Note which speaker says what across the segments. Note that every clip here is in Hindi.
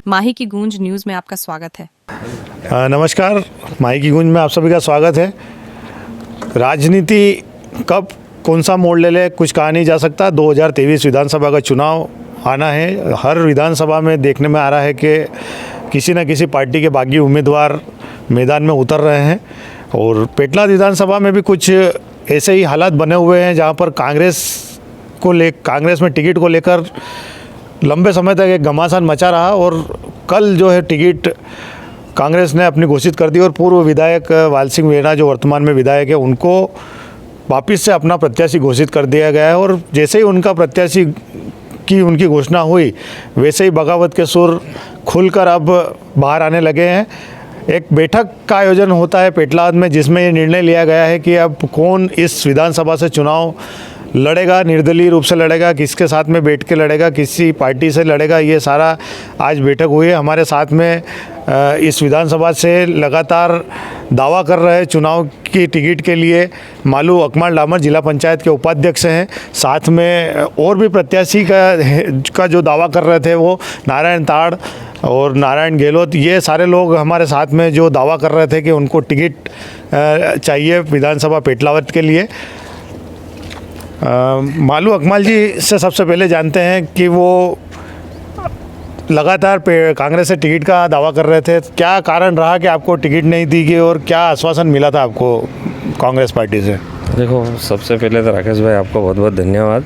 Speaker 1: माही की गूंज न्यूज़ में आपका स्वागत है।
Speaker 2: नमस्कार, माही की गूंज में आप सभी का स्वागत है। राजनीति कब कौन सा मोड़ ले ले कुछ कहा नहीं जा सकता। 2023 विधानसभा का चुनाव आना है। हर विधानसभा में देखने में आ रहा है कि किसी न किसी पार्टी के बागी उम्मीदवार मैदान में उतर रहे हैं और पेटलाद विधानसभा में भी कुछ ऐसे ही हालात बने हुए हैं जहां पर कांग्रेस में टिकट को लेकर लंबे समय तक एक घमासान मचा रहा और कल जो है टिकट कांग्रेस ने अपनी घोषित कर दी और पूर्व विधायक वाल सिंह वेना जो वर्तमान में विधायक है उनको वापस से अपना प्रत्याशी घोषित कर दिया गया है। और जैसे ही उनका प्रत्याशी की उनकी घोषणा हुई वैसे ही बगावत के सुर खुलकर अब बाहर आने लगे हैं। एक बैठक का आयोजन होता है पेटलाद में जिसमें ये निर्णय लिया गया है कि अब कौन इस विधानसभा से चुनाव लड़ेगा, निर्दलीय रूप से लड़ेगा, किसके साथ में बैठ के लड़ेगा, किसी पार्टी से लड़ेगा। ये सारा आज बैठक हुई है। हमारे साथ में इस विधानसभा से लगातार दावा कर रहे चुनाव की टिकट के लिए मालू अकमाल डामर जिला पंचायत के उपाध्यक्ष हैं। साथ में और भी प्रत्याशी का जो दावा कर रहे थे वो नारायण ताड़ और नारायण गहलोत, ये सारे लोग हमारे साथ में जो दावा कर रहे थे कि उनको टिकट चाहिए विधानसभा पेटलावद के लिए। मालू अकमाल जी से सबसे पहले जानते हैं कि वो लगातार कांग्रेस से टिकट का दावा कर रहे थे। क्या कारण रहा कि आपको टिकट नहीं दी गई और क्या आश्वासन मिला था आपको कांग्रेस पार्टी से?
Speaker 3: देखो, सबसे पहले तो राकेश भाई आपको बहुत बहुत धन्यवाद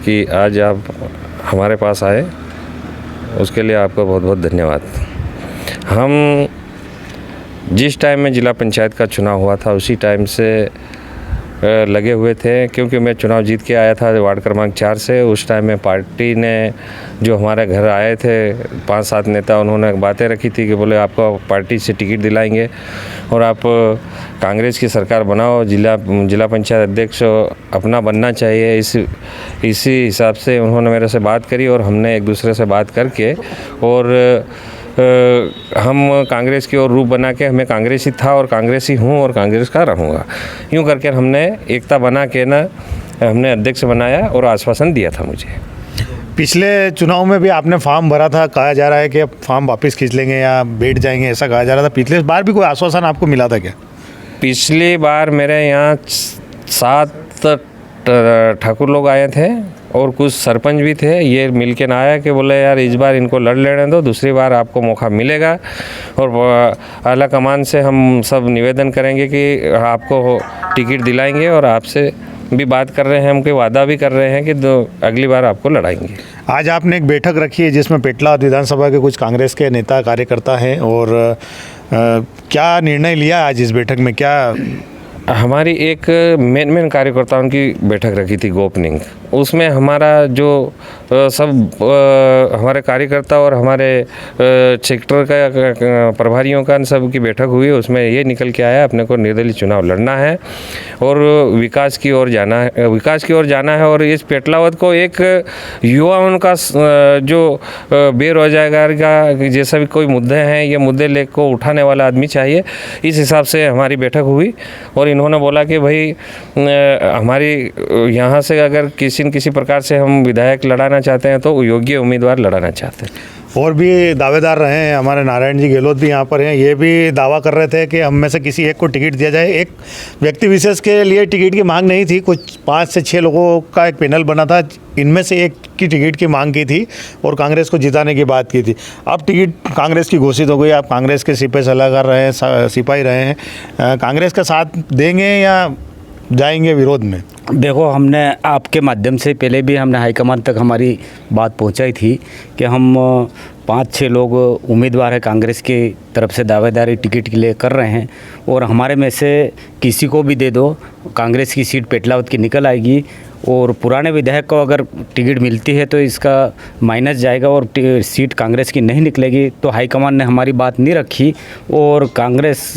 Speaker 3: कि आज आप हमारे पास आए, उसके लिए आपको बहुत बहुत धन्यवाद। हम जिस टाइम में जिला पंचायत का चुनाव हुआ था उसी टाइम से लगे हुए थे, क्योंकि मैं चुनाव जीत के आया था वार्ड क्रमांक 4 से। उस टाइम में पार्टी ने जो हमारे घर आए थे 5-7 नेता, उन्होंने बातें रखी थी कि बोले आपको पार्टी से टिकट दिलाएंगे और आप कांग्रेस की सरकार बनाओ, जिला पंचायत अध्यक्ष अपना बनना चाहिए। इसी हिसाब से उन्होंने मेरे से बात करी और हमने एक दूसरे से बात करके और हम कांग्रेस की ओर रूप बना के, हमें कांग्रेसी था और कांग्रेसी हूँ और कांग्रेस का रहूँगा, यूँ करके हमने एकता बना के हमने अध्यक्ष बनाया और आश्वासन दिया था मुझे।
Speaker 2: पिछले चुनाव में भी आपने फॉर्म भरा था, कहा जा रहा है कि अब फॉर्म वापस खींच लेंगे या बैठ जाएंगे, ऐसा कहा जा रहा था। पिछले बार भी कोई आश्वासन आपको मिला था क्या?
Speaker 3: पिछली बार मेरे यहाँ 7 ठाकुर लोग आए थे और कुछ सरपंच भी थे। ये मिल के ना आया कि बोले यार इस बार इनको लड़ लेने दो, दूसरी बार आपको मौका मिलेगा। और आला कमान से हम सब निवेदन करेंगे कि आपको टिकट दिलाएंगे और आपसे भी बात कर रहे हैं, हमके वादा भी कर रहे हैं कि अगली बार आपको लड़ाएंगे।
Speaker 2: आज आपने एक बैठक रखी है जिसमें पेटलाद विधानसभा के कुछ कांग्रेस के नेता कार्यकर्ता हैं और क्या निर्णय लिया आज इस बैठक में? क्या
Speaker 3: हमारी एक मेन कार्यकर्ताओं की बैठक रखी थी ओपनिंग, उसमें हमारा जो सब हमारे कार्यकर्ता और हमारे सेक्टर का प्रभारियों का सब की बैठक हुई। उसमें ये निकल के आया अपने को निर्दलीय चुनाव लड़ना है और विकास की ओर जाना है और इस पेटलावद को एक युवाओं का जो बेरोजगार का जैसा भी कोई मुद्दे हैं, ये मुद्दे ले को उठाने वाला आदमी चाहिए। इस हिसाब से हमारी बैठक हुई और इन्होंने बोला कि भाई हमारी यहाँ से अगर किसी प्रकार से हम विधायक लड़ाना चाहते हैं तो योग्य उम्मीदवार लड़ाना चाहते हैं।
Speaker 2: और भी दावेदार रहे हैं, हमारे नारायण जी गहलोत भी यहाँ पर हैं। ये भी दावा कर रहे थे कि हम में से किसी एक को टिकट दिया जाए। एक व्यक्ति विशेष के लिए टिकट की मांग नहीं थी, कुछ 5 से 6 लोगों का एक पैनल बना था, इनमें से एक की टिकट की मांग की थी और कांग्रेस को जिताने की बात की थी। अब टिकट कांग्रेस की घोषित हो गई, आप कांग्रेस के सिपह सलाहकार रहे हैं, सिपाही रहे हैं, कांग्रेस का साथ देंगे या जाएंगे विरोध में?
Speaker 4: देखो, हमने आपके माध्यम से पहले भी हमने हाईकमान तक हमारी बात पहुंचाई थी कि हम 5-6 लोग उम्मीदवार हैं कांग्रेस की तरफ से दावेदारी टिकट के लिए कर रहे हैं और हमारे में से किसी को भी दे दो, कांग्रेस की सीट पेटलावद की निकल आएगी और पुराने विधायक को अगर टिकट मिलती है तो इसका माइनस जाएगा और सीट कांग्रेस की नहीं निकलेगी। तो हाईकमान ने हमारी बात नहीं रखी और कांग्रेस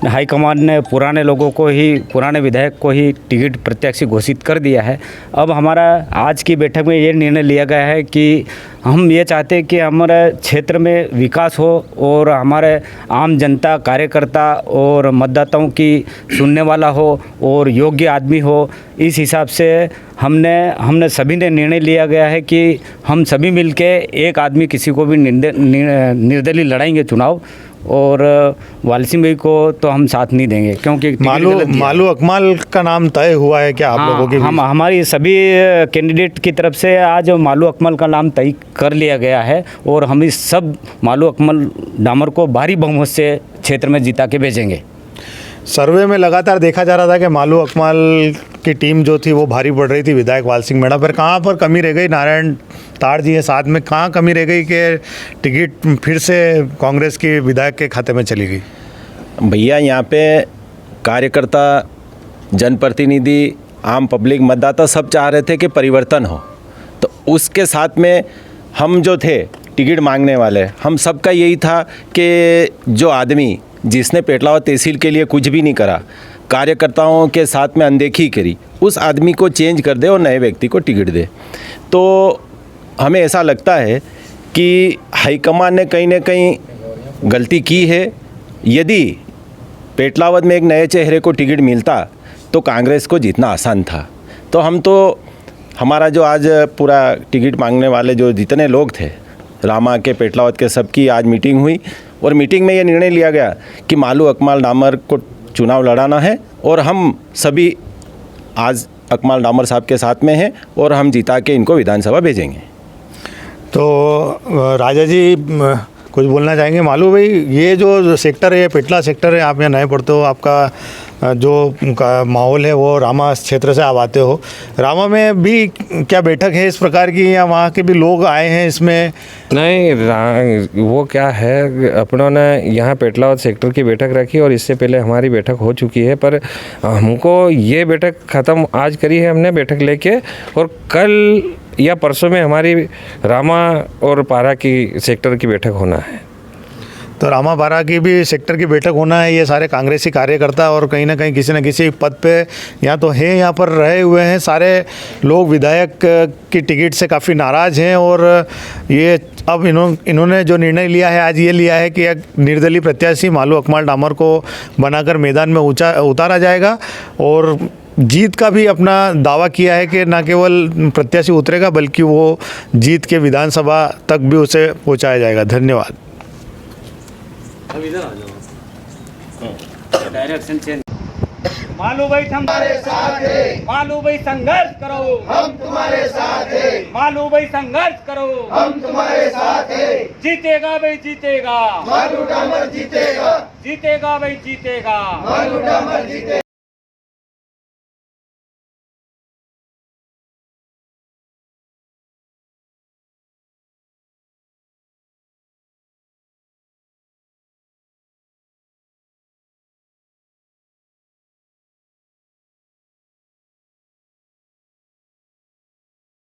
Speaker 4: हाईकमान ने पुराने लोगों को ही, पुराने विधायक को ही टिकट प्रत्याशी घोषित कर दिया है। अब हमारा आज की बैठक में ये निर्णय लिया गया है कि हम ये चाहते हैं कि हमारे क्षेत्र में विकास हो और हमारे आम जनता, कार्यकर्ता और मतदाताओं की सुनने वाला हो और योग्य आदमी हो, इस हिसाब से हमने सभी ने निर्णय लिया गया है कि हम सभी मिलके एक आदमी किसी को भी निर्दलीय लड़ाएंगे चुनाव, और वाली सिंह भाई को तो हम साथ नहीं देंगे क्योंकि
Speaker 2: मालू अकमाल का नाम तय हुआ है क्या आप लोगों के?
Speaker 4: हमारी सभी कैंडिडेट की तरफ से आज मालू अकमल का नाम तय कर लिया गया है और हम इस सब मालू अकमल डामर को भारी बहुमत से क्षेत्र में जिता के भेजेंगे।
Speaker 2: सर्वे में लगातार देखा जा रहा था कि मालू अकमाल की टीम जो थी वो भारी पड़ रही थी विधायक वाल सिंह मेड़ा पर। कहाँ पर कमी रह गई? नारायण ताड़ जी है साथ में, कहाँ कमी रह गई कि टिकट फिर से कांग्रेस की विधायक के खाते में चली गई?
Speaker 5: भैया यहाँ पे कार्यकर्ता, जनप्रतिनिधि, आम पब्लिक, मतदाता सब चाह रहे थे कि परिवर्तन हो, तो उसके साथ में हम जो थे टिकट मांगने वाले, हम सबका यही था कि जो आदमी जिसने पेटलावा तहसील के लिए कुछ भी नहीं करा, कार्यकर्ताओं के साथ में अनदेखी करी, उस आदमी को चेंज कर दे और नए व्यक्ति को टिकट दे। तो हमें ऐसा लगता है कि हाईकमान ने कहीं ना कहीं गलती की है। यदि पेटलावद में एक नए चेहरे को टिकट मिलता तो कांग्रेस को जीतना आसान था। तो हमारा जो आज पूरा टिकट मांगने वाले जो जितने लोग थे, रामा के, पेटलावद के, सबकी आज मीटिंग हुई और मीटिंग में ये निर्णय लिया गया कि मालू अकमाल डामर को चुनाव लड़ाना है और हम सभी आज अकमाल डामर साहब के साथ में हैं और हम जिता के इनको विधानसभा भेजेंगे।
Speaker 2: तो राजा जी कुछ बोलना चाहेंगे? मालू भाई, ये जो सेक्टर है, ये पेटला सेक्टर है, आप यहाँ नए पढ़ते हो, आपका जो माहौल है वो रामा क्षेत्र से आप आते हो। रामा में भी क्या बैठक है इस प्रकार की, या वहाँ के भी लोग आए हैं इसमें?
Speaker 3: नहीं, वो क्या है, अपनों ने यहाँ पेटलावद सेक्टर की बैठक रखी और इससे पहले हमारी बैठक हो चुकी है, पर हमको ये बैठक ख़त्म आज करी है हमने बैठक लेके, और कल या परसों में हमारी रामा और पारा की सेक्टर की बैठक होना है।
Speaker 2: तो रामा पारा की भी सेक्टर की बैठक होना है। ये सारे कांग्रेसी कार्यकर्ता और कहीं ना कहीं किसी न किसी पद पे यहाँ तो है, यहाँ पर रहे हुए हैं। सारे लोग विधायक की टिकट से काफ़ी नाराज़ हैं और ये अब इन्होंने जो निर्णय लिया है आज, ये लिया है कि एक निर्दलीय प्रत्याशी मालू अकमाल डामर को बनाकर मैदान में उतारा जाएगा, और जीत का भी अपना दावा किया है कि न केवल प्रत्याशी उतरेगा बल्कि वो जीत के विधानसभा तक भी उसे पहुँचाया जाएगा। धन्यवाद।
Speaker 4: Direction change. मालू भाई हमारे साथ है, मालू भाई संघर्ष करो, हम तुम्हारे साथ है, मालू भाई संघर्ष करो, हम तुम्हारे साथ है, जीतेगा भाई जीतेगा, मालू डामर जीतेगा, जीतेगा भाई जीतेगा, मालू डामर जीतेगा।